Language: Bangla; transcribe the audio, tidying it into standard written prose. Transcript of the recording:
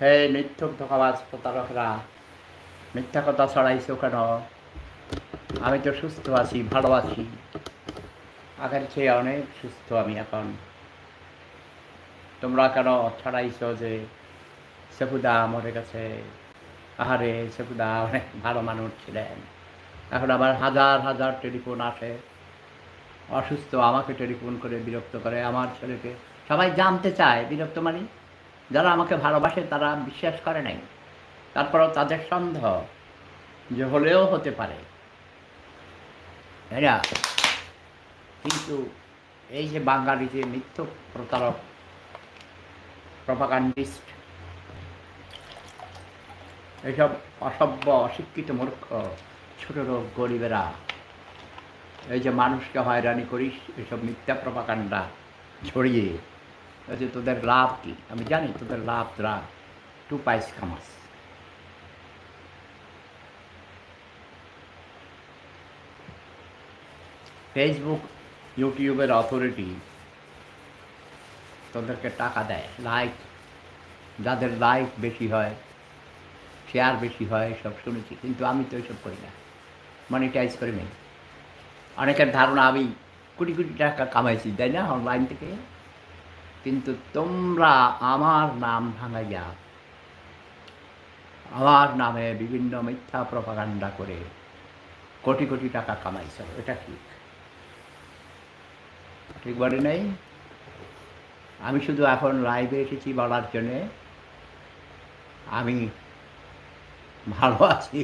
হে মিথ্যুক ধোঁকাবাজ প্রতারকরা, মিথ্যা কথা ছড়াইছো কেন? আমি তো সুস্থ আছি, ভালো আছি, আগের চেয়ে অনেক সুস্থ আমি এখন। তোমরা কেন ছড়াইছো যে সফুদা মরে গেছে? আহারে, সফুদা অনেক ভালো মানুষ ছিলেন। এখন আবার হাজার হাজার টেলিফোন আসে, অসুস্থ আমাকে টেলিফোন করে বিরক্ত করে, আমার ছেলেকে সবাই জানতে চায়। বিরক্ত মানে যারা আমাকে ভালোবাসে তারা বিশ্বাস করে নাই, তারপরেও তাদের সন্দেহ যে হলেও হতে পারে, তাই না? কিন্তু এই যে বাঙালি যে মিথ্যুক প্রতারক, প্রপাগান্ডিস্ট, এইসব অসভ্য অশিক্ষিত মূর্খ ছোট লোক গরিবেরা, এই যে মানুষকে হয়রানি করিস এসব মিথ্যা প্রপাগান্ডা ছড়িয়ে, এই যে তোদের লাভ কি? আমি জানি তোদের লাভ, তোরা টু পাইস খামাস। ফেসবুক, ইউটিউবের অথরিটি তোদেরকে টাকা দেয়, লাইক, যাদের লাইক বেশি হয়, শেয়ার বেশি হয়, সব শুনেছি। কিন্তু আমি তো এসব করি না, মনিটাইজ করি নাই। অনেকের ধারণা আমি কোটি কোটি টাকা কামাইছি, তাই না, অনলাইন থেকে। কিন্তু তোমরা আমার নাম ভাঙাইয়া, আমার নামে বিভিন্ন মিথ্যা প্রপাগান্ডা করে কোটি কোটি টাকা কামাইছ। এটা ঠিক ঠিক বলে নেই। আমি শুধু এখন লাইভে এসেছি বলার জন্যে আমি ভালো আছি।